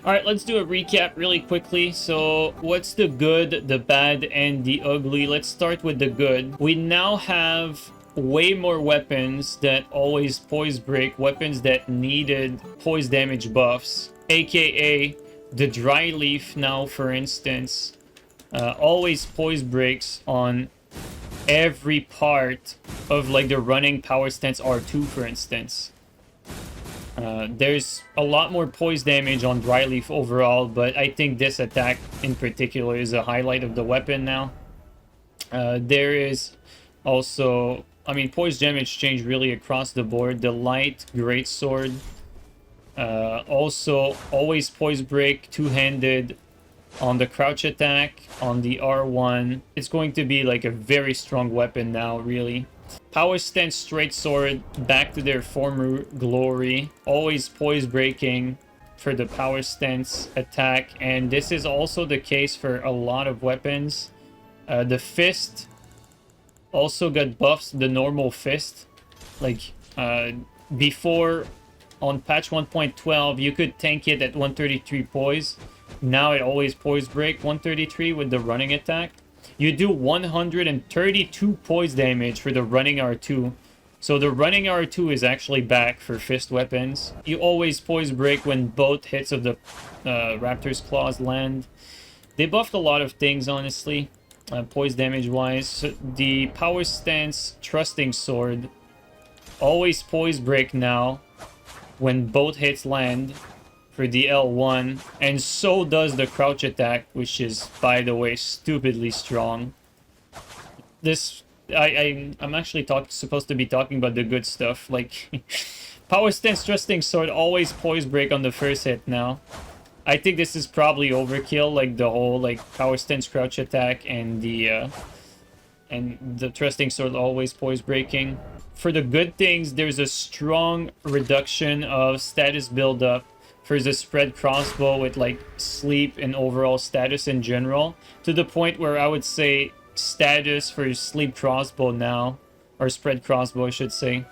Alright, let's do a recap really quickly. So, what's the good, the bad, and the ugly? Let's start with the good. We now have way more weapons that always poise break, weapons that needed poise damage buffs, aka the dry leaf now, for instance, always poise breaks on every part of like the running power stance R2, for instance. There's a lot more poise damage on dry leaf overall, but I think this attack in particular is a highlight of the weapon now. There is also, I mean, poise damage change really across the board. The light greatsword, also always poise break, two-handed on the crouch attack, on the R1. It's going to be like a very strong weapon now, really. Power stance straight sword back to their former glory, always poise breaking for the power stance attack, and this is also the case for a lot of weapons. The fist also got buffs, the normal fist. Like before on patch 1.12 you could tank it at 133 poise. Now it always poise break 133 with the running attack. You do 132 poise damage for the running R2. So the running R2 is actually back for fist weapons. You always poise break when both hits of the Raptor's Claws land. They buffed a lot of things, honestly, poise damage wise. So the power stance trusting sword always poise break now when both hits land for the L1, and so does the crouch attack, which is, by the way, stupidly strong. This, I'm actually supposed to be talking about the good stuff, like power stance trusting sword always poise break on the first hit now. I think this is probably overkill, like the whole like power stance crouch attack and the trusting sword always poise breaking. For the good things, there's a strong reduction of status buildup for the spread crossbow with like sleep and overall status in general, to the point where I would say status for sleep crossbow now, or spread crossbow I should say,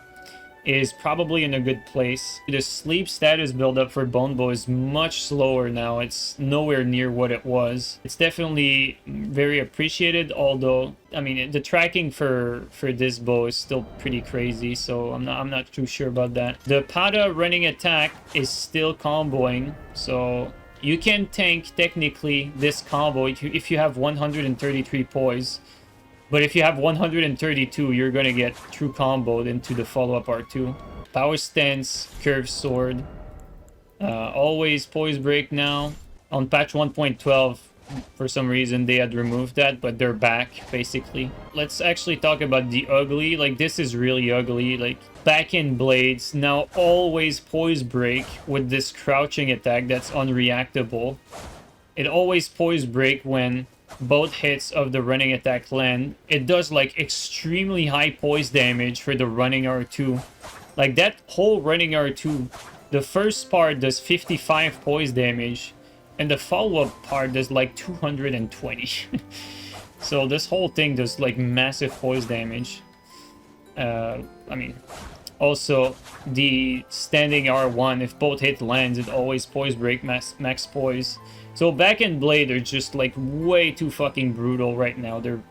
is probably in a good place. The sleep status buildup for bone bow is much slower now. It's nowhere near what it was. It's definitely very appreciated, although I mean the tracking for this bow is still pretty crazy, so I'm not too sure about that. The Pada running attack is still comboing, so you can tank technically this combo if you have 133 poise. But if you have 132, you're going to get true comboed into the follow-up R2. Power stance, curved sword. Always poise break now. On patch 1.12, for some reason, they had removed that, but they're back, basically. Let's actually talk about the ugly. Like, this is really ugly. Like, BathedInBrena now always poise break with this crouching attack that's unreactable. It always poise break when both hits of the running attack land. It does like extremely high poise damage for the running R2. Like that whole running R2, the first part does 55 poise damage, and the follow-up part does like 220. So this whole thing does like massive poise damage. I mean, also the standing R1, if both hit lands, it always poise break max poise. So BathedInBrena are just like way too fucking brutal right now. They're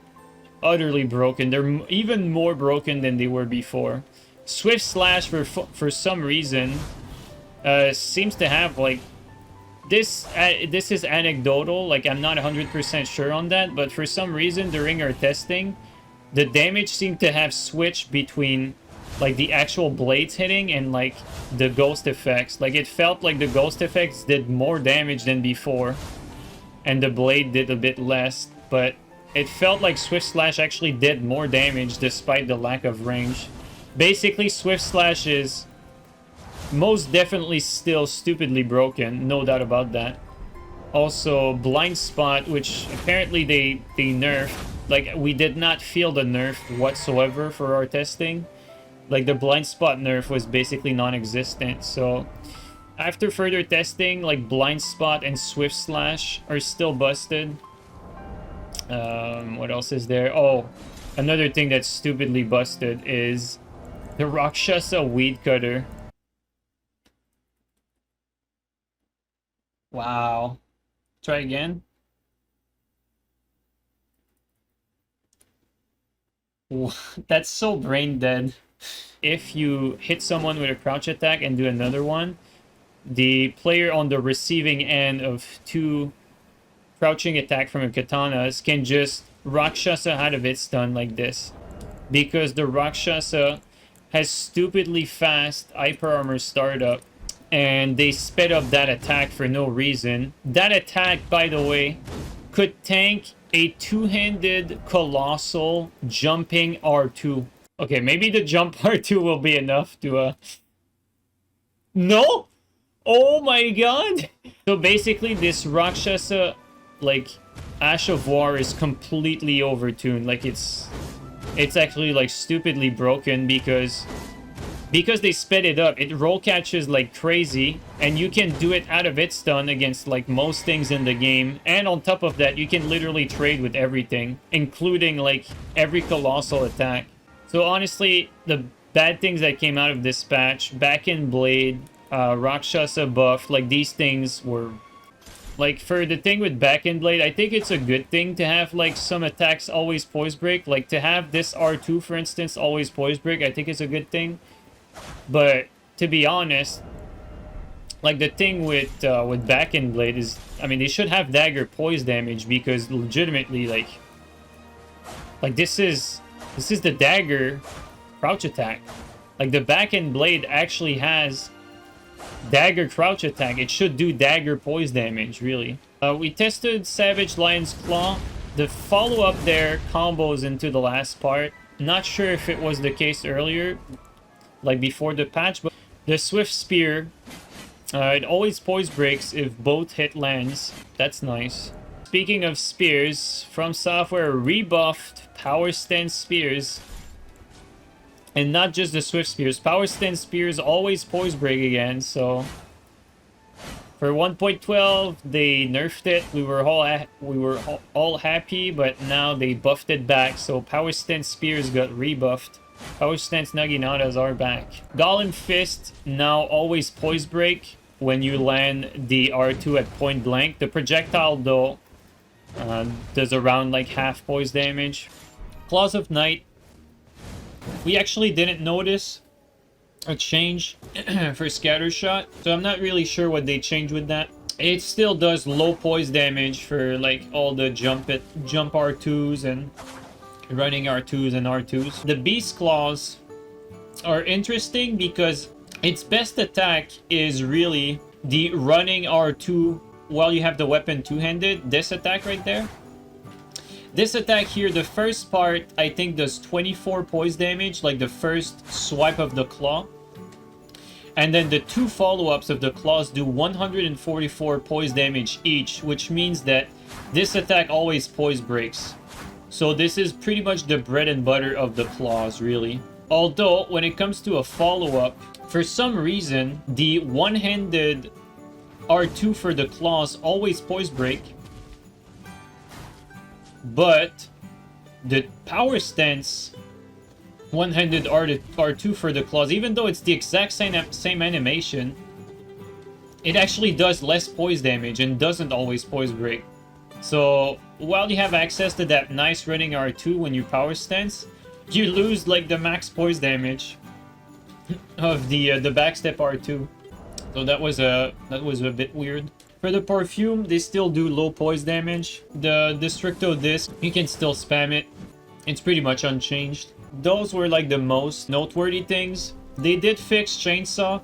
utterly broken. They're even more broken than they were before. Swift Slash for some reason seems to have like this is anecdotal, like I'm not 100% sure on that, but for some reason during our testing the damage seemed to have switched between like the actual blades hitting and like the ghost effects. Like it felt like the ghost effects did more damage than before and the blade did a bit less, but it felt like Swift Slash actually did more damage despite the lack of range. Basically, Swift Slash is most definitely still stupidly broken, no doubt about that. Also, Blind Spot, which apparently they nerfed. Like, we did not feel the nerf whatsoever for our testing. Like, the Blind Spot nerf was basically non-existent, so after further testing, like, Blind Spot and Swift Slash are still busted. What else is there? Oh, another thing that's stupidly busted is the Rakshasa Weed Cutter. Wow. Try again. That's so brain dead. If you hit someone with a crouch attack and do another one, the player on the receiving end of two crouching attack from a katanas can just Rakshasa out of its stun like this. Because the Rakshasa has stupidly fast hyper armor startup, and they sped up that attack for no reason. That attack, by the way, could tank a two-handed colossal jumping R2. Okay, maybe the jump R2 will be enough to No? Oh my god! So basically this Rakshasa, like, Ash of War is completely overtuned. Like, it's actually, like, stupidly broken because they sped it up. It roll catches like crazy, and you can do it out of its stun against, like, most things in the game. And on top of that, you can literally trade with everything, including, like, every colossal attack. So honestly, the bad things that came out of this patch, BathedInBrena, Rakshasa buff, like, these things were... Like, for the thing with BathedInBrena, I think it's a good thing to have, like, some attacks always poise break. Like, to have this R2, for instance, always poise break, I think it's a good thing. But, to be honest, like, the thing with BathedInBrena is... I mean, they should have dagger poise damage, because legitimately, like, this is the dagger crouch attack. Like, the BathedInBrena actually has dagger crouch attack. It should do dagger poise damage, really. We tested Savage Lion's Claw. The follow-up there combos into the last part. Not sure if it was the case earlier, like before the patch, but the Swift Spear, it always poise breaks if both hit lands. That's nice. Speaking of spears, From Software rebuffed Power Stance Spears. And not just the Swift Spears. Power Stance Spears always poise break again, so... For 1.12, they nerfed it. We were all happy, but now they buffed it back, so Power Stance Spears got rebuffed. Power Stance Naginatas are back. Golem Fist now always poise break when you land the R2 at point blank. The projectile, though, does around like half poise damage. Claws of Night. We actually didn't notice a change for Scattershot, so I'm not really sure what they changed with that. It still does low poise damage for like all the jump R2s and running R2s and R2s. The Beast Claws are interesting because its best attack is really the running R2 while you have the weapon two-handed. This attack right there. This attack here, the first part, I think does 24 poise damage, like the first swipe of the claw. And then the two follow-ups of the claws do 144 poise damage each, which means that this attack always poise breaks. So this is pretty much the bread and butter of the claws, really. Although, when it comes to a follow-up, for some reason, the one-handed R2 for the claws always poise break. But the Power Stance one-handed R2 for the claws, even though it's the exact same animation, it actually does less poise damage and doesn't always poise break. So while you have access to that nice running R2 when you Power Stance, you lose like the max poise damage of the backstep R2. So that was a bit weird. For the Perfume, they still do low poise damage. The Destructo Disc, you can still spam it. It's pretty much unchanged. Those were like the most noteworthy things. They did fix Chainsaw.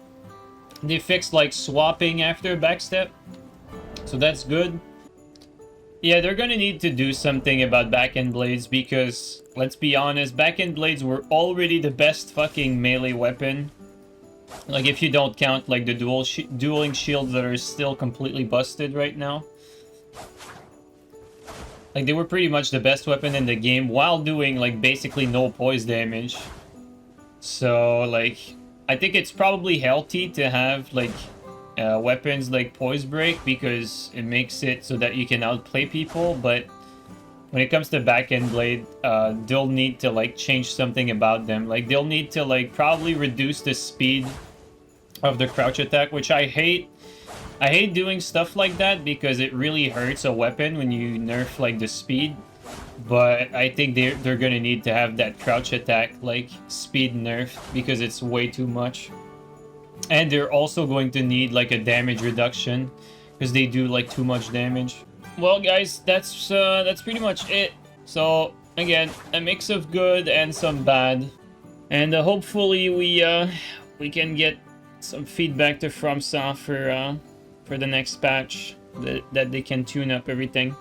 They fixed like swapping after backstep. So that's good. Yeah, they're gonna need to do something about backend blades because, let's be honest, backend blades were already the best fucking melee weapon. Like, if you don't count, like, the dueling shields that are still completely busted right now. Like, they were pretty much the best weapon in the game while doing, like, basically no poise damage. So, like, I think it's probably healthy to have, like, weapons like Poise Break because it makes it so that you can outplay people, but when it comes to backend blade, they'll need to like change something about them. Like they'll need to like probably reduce the speed of the crouch attack, which I hate I hate doing stuff like that because it really hurts a weapon when you nerf like the speed. But I think they're gonna need to have that crouch attack like speed nerf because it's way too much. And they're also going to need like a damage reduction because they do like too much damage. Well, guys, that's pretty much it. So again, a mix of good and some bad, and hopefully we can get some feedback to FromSoft for the next patch that they can tune up everything.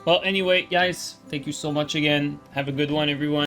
Well, anyway, guys, thank you so much again. Have a good one, everyone.